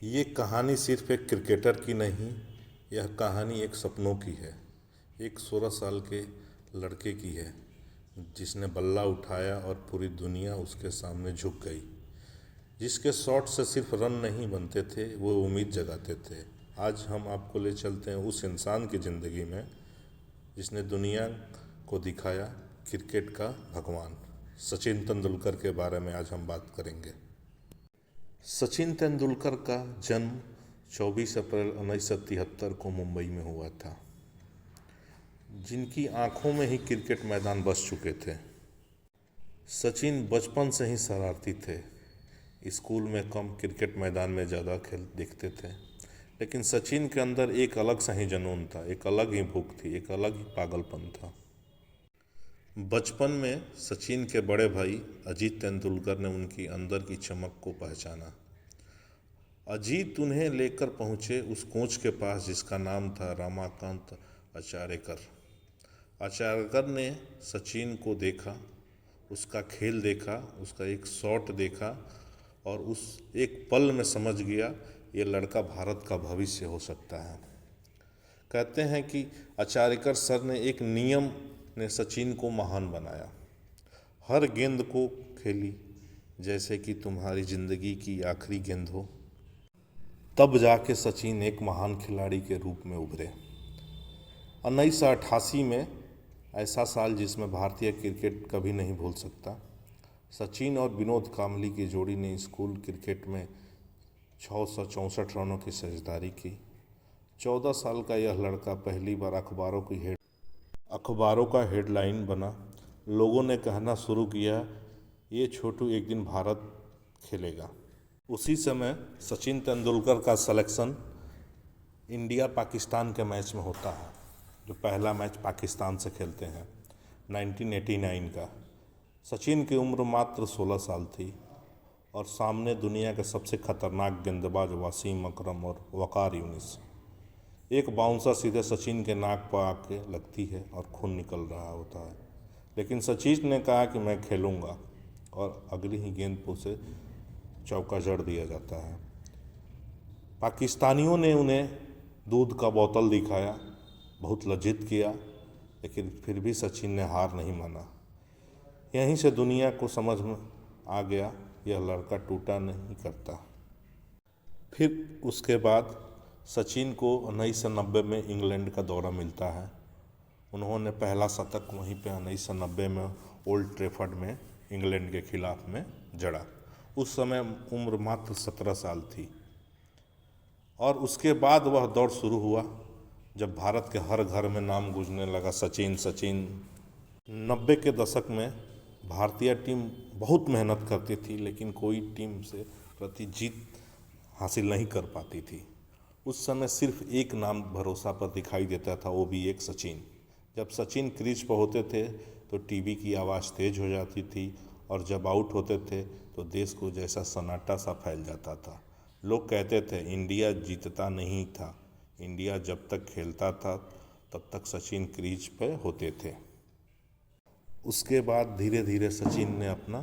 ये कहानी सिर्फ एक क्रिकेटर की नहीं, यह कहानी एक सपनों की है। एक 16 साल के लड़के की है जिसने बल्ला उठाया और पूरी दुनिया उसके सामने झुक गई। जिसके शॉट से सिर्फ रन नहीं बनते थे, वो उम्मीद जगाते थे। आज हम आपको ले चलते हैं उस इंसान की ज़िंदगी में जिसने दुनिया को दिखाया क्रिकेट का भगवान। सचिन तेंदुलकर के बारे में आज हम बात करेंगे। सचिन तेंदुलकर का जन्म 24 अप्रैल 1973 को मुंबई में हुआ था। जिनकी आंखों में ही क्रिकेट मैदान बस चुके थे। सचिन बचपन से ही शरारती थे। स्कूल में कम, क्रिकेट मैदान में ज़्यादा खेल देखते थे। लेकिन सचिन के अंदर एक अलग सा ही जुनून था, एक अलग ही भूख थी, एक अलग ही पागलपन था। बचपन में सचिन के बड़े भाई अजीत तेंदुलकर ने उनकी अंदर की चमक को पहचाना। अजीत उन्हें लेकर पहुंचे उस कोच के पास जिसका नाम था रमाकांत आचार्यकर। आचार्यकर ने सचिन को देखा, उसका खेल देखा, उसका एक शॉट देखा और उस एक पल में समझ गया ये लड़का भारत का भविष्य हो सकता है। कहते हैं कि आचार्यकर सर ने एक नियम ने सचिन को महान बनाया। हर गेंद को खेली जैसे कि तुम्हारी ज़िंदगी की आखिरी गेंद हो। तब जाके सचिन एक महान खिलाड़ी के रूप में उभरे। 1988 में, ऐसा साल जिसमें भारतीय क्रिकेट कभी नहीं भूल सकता, सचिन और विनोद कांबली की जोड़ी ने स्कूल क्रिकेट में 664 रनों की साझेदारी की। 14 साल का यह लड़का पहली बार अखबारों का हेडलाइन बना। लोगों ने कहना शुरू किया, ये छोटू एक दिन भारत खेलेगा। उसी समय सचिन तेंदुलकर का सिलेक्शन इंडिया पाकिस्तान के मैच में होता है, जो पहला मैच पाकिस्तान से खेलते हैं 1989 का। सचिन की उम्र मात्र 16 साल थी और सामने दुनिया के सबसे खतरनाक गेंदबाज वसीम अकरम और वकार यूनिस। एक बाउंसर सीधे सचिन के नाक पर आके लगती है और खून निकल रहा होता है, लेकिन सचिन ने कहा कि मैं खेलूँगा और अगली ही गेंद पर उसे चौका जड़ दिया जाता है। पाकिस्तानियों ने उन्हें दूध का बोतल दिखाया, बहुत लज्जित किया, लेकिन फिर भी सचिन ने हार नहीं माना। यहीं से दुनिया को समझ में आ गया यह लड़का टूटा नहीं करता। फिर उसके बाद सचिन को 1990 में इंग्लैंड का दौरा मिलता है। उन्होंने पहला शतक वहीं पे 1990 में ओल्ड ट्रैफर्ड में इंग्लैंड के खिलाफ में जड़ा। उस समय उम्र मात्र 17 साल थी और उसके बाद वह दौर शुरू हुआ जब भारत के हर घर में नाम गूंजने लगा सचिन सचिन। 90 के दशक में भारतीय टीम बहुत मेहनत करती थी, लेकिन कोई टीम से प्रति जीत हासिल नहीं कर पाती थी। उस समय सिर्फ एक नाम भरोसा पर दिखाई देता था, वो भी एक सचिन। जब सचिन क्रीज पर होते थे तो टीवी की आवाज़ तेज हो जाती थी और जब आउट होते थे तो देश को जैसा सन्नाटा सा फैल जाता था। लोग कहते थे इंडिया जीतता नहीं था, इंडिया जब तक खेलता था तब तक सचिन क्रीज पे होते थे। उसके बाद धीरे धीरे सचिन ने अपना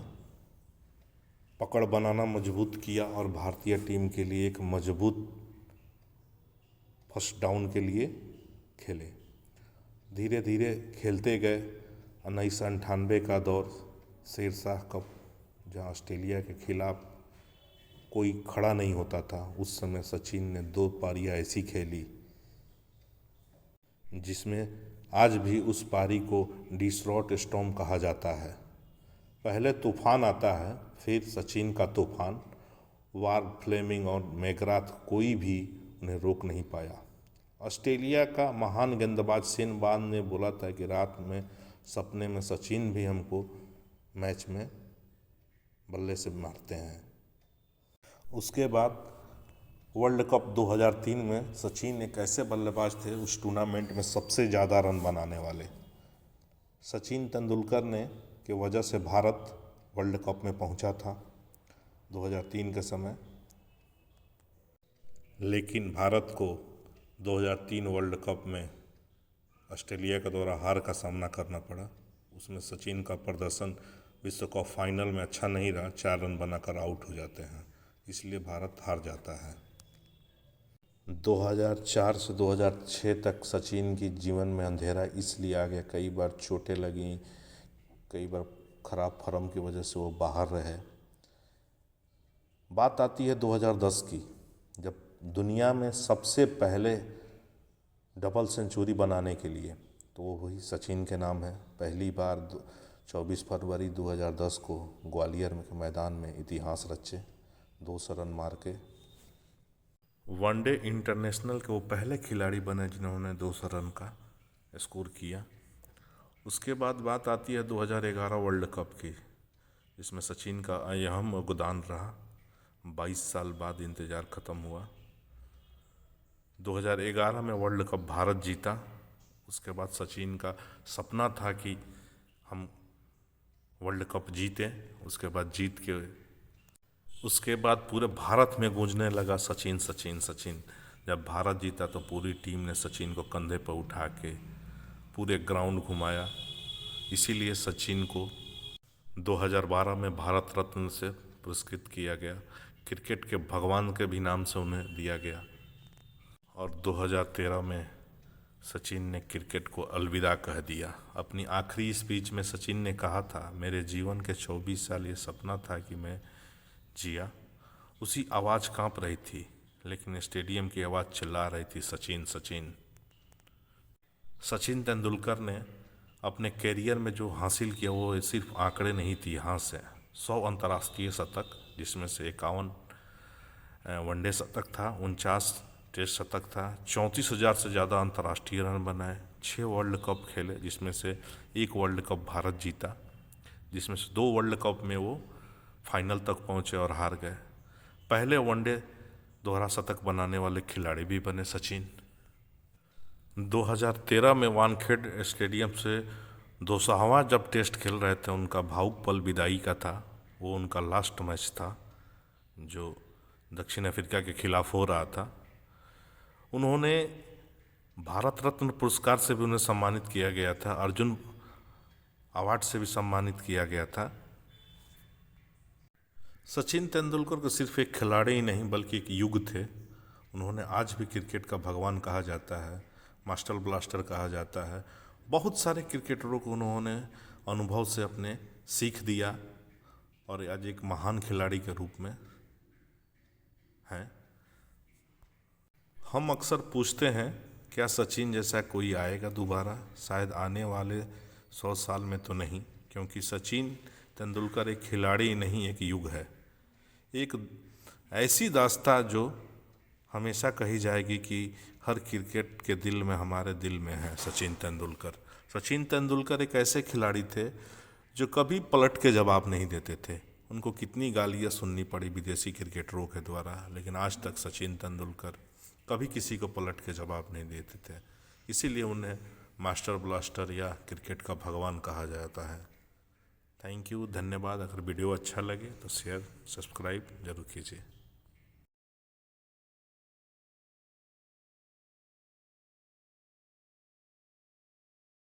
पकड़ बनाना मजबूत किया और भारतीय टीम के लिए एक मजबूत फर्स्ट डाउन के लिए खेले। धीरे धीरे खेलते गए। 1998 का दौर, शेरशाह कप, जहाँ ऑस्ट्रेलिया के खिलाफ कोई खड़ा नहीं होता था, उस समय सचिन ने 2 पारियां ऐसी खेली जिसमें आज भी उस पारी को डिसरॉट स्टॉर्म कहा जाता है। पहले तूफान आता है, फिर सचिन का तूफान। वार्न, फ्लेमिंग और मैकग्राथ कोई भी उन्हें रोक नहीं पाया। ऑस्ट्रेलिया का महान गेंदबाज शेन वॉर्न ने बोला था कि रात में सपने में सचिन भी हमको मैच में बल्ले से मारते हैं। उसके बाद वर्ल्ड कप 2003 में सचिन एक ऐसे बल्लेबाज थे उस टूर्नामेंट में सबसे ज़्यादा रन बनाने वाले। सचिन तेंदुलकर ने के वजह से भारत वर्ल्ड कप में पहुंचा था 2003 के समय, लेकिन भारत को 2003 वर्ल्ड कप में ऑस्ट्रेलिया का द्वारा हार का सामना करना पड़ा। उसमें सचिन का प्रदर्शन विश्व कप फाइनल में अच्छा नहीं रहा, 4 रन बनाकर आउट हो जाते हैं, इसलिए भारत हार जाता है। 2004 से 2006 तक सचिन की जीवन में अंधेरा इसलिए आ गया, कई बार चोटें लगी, कई बार खराब फॉर्म की वजह से वो बाहर रहे। बात आती है 2010 की, जब दुनिया में सबसे पहले डबल सेंचुरी बनाने के लिए, तो वो वही सचिन के नाम है। पहली बार 24 फरवरी 2010 को ग्वालियर के मैदान में इतिहास रचे, 200 रन मार के। वनडे इंटरनेशनल के वो पहले खिलाड़ी बने जिन्होंने 200 रन का स्कोर किया। उसके बाद बात आती है 2011 वर्ल्ड कप की, जिसमें सचिन का अहम योगदान रहा। 22 साल बाद इंतज़ार ख़त्म हुआ। 2011 में वर्ल्ड कप भारत जीता। उसके बाद सचिन का सपना था कि हम वर्ल्ड कप जीतें। उसके बाद पूरे भारत में गूंजने लगा सचिन सचिन सचिन। जब भारत जीता तो पूरी टीम ने सचिन को कंधे पर उठा के पूरे ग्राउंड घुमाया। इसीलिए सचिन को 2012 में भारत रत्न से पुरस्कृत किया गया। क्रिकेट के भगवान के भी नाम से उन्हें दिया गया। और 2013 में सचिन ने क्रिकेट को अलविदा कह दिया। अपनी आखिरी स्पीच में सचिन ने कहा था, मेरे जीवन के 24 साल ये सपना था कि मैं जिया। उसी आवाज़ कांप रही थी, लेकिन स्टेडियम की आवाज़ चिल्ला रही थी, सचिन सचिन। सचिन तेंदुलकर ने अपने कैरियर में जो हासिल किया वो सिर्फ आंकड़े नहीं थी, यहाँ से 100 अंतर्राष्ट्रीय शतक, जिसमें से 51 वनडे शतक था, 49 टेस्ट शतक था, 34,000 से ज़्यादा अंतर्राष्ट्रीय रन बनाए, 6 वर्ल्ड कप खेले, जिसमें से 1 वर्ल्ड कप भारत जीता, जिसमें से 2 वर्ल्ड कप में वो फाइनल तक पहुँचे और हार गए। पहले वनडे दोहरा शतक बनाने वाले खिलाड़ी भी बने सचिन। 2013 में वानखेड़ स्टेडियम से 200वां जब टेस्ट खेल रहे थे, उनका भावुक पल विदाई का था। वो उनका लास्ट मैच था जो दक्षिण अफ्रीका के खिलाफ हो रहा था। उन्होंने भारत रत्न पुरस्कार से भी उन्हें सम्मानित किया गया था, अर्जुन अवार्ड से भी सम्मानित किया गया था। सचिन तेंदुलकर को सिर्फ एक खिलाड़ी ही नहीं बल्कि एक युग थे। उन्होंने आज भी क्रिकेट का भगवान कहा जाता है, मास्टर ब्लास्टर कहा जाता है। बहुत सारे क्रिकेटरों को उन्होंने अनुभव से अपने सीख दिया और आज एक महान खिलाड़ी के रूप में हैं। हम अक्सर पूछते हैं, क्या सचिन जैसा कोई आएगा दोबारा? शायद आने वाले 100 साल में तो नहीं, क्योंकि सचिन तेंदुलकर एक खिलाड़ी नहीं, एक युग है, एक ऐसी दास्तां जो हमेशा कही जाएगी कि हर क्रिकेट के दिल में, हमारे दिल में है सचिन तेंदुलकर। सचिन तेंदुलकर एक ऐसे खिलाड़ी थे जो कभी पलट के जवाब नहीं देते थे। उनको कितनी गालियाँ सुननी पड़ी विदेशी क्रिकेटरों के द्वारा, लेकिन आज तक सचिन तेंदुलकर कभी किसी को पलट के जवाब नहीं देते थे। इसीलिए उन्हें मास्टर ब्लास्टर या क्रिकेट का भगवान कहा जाता है। थैंक यू, धन्यवाद। अगर वीडियो अच्छा लगे तो शेयर सब्सक्राइब जरूर कीजिए।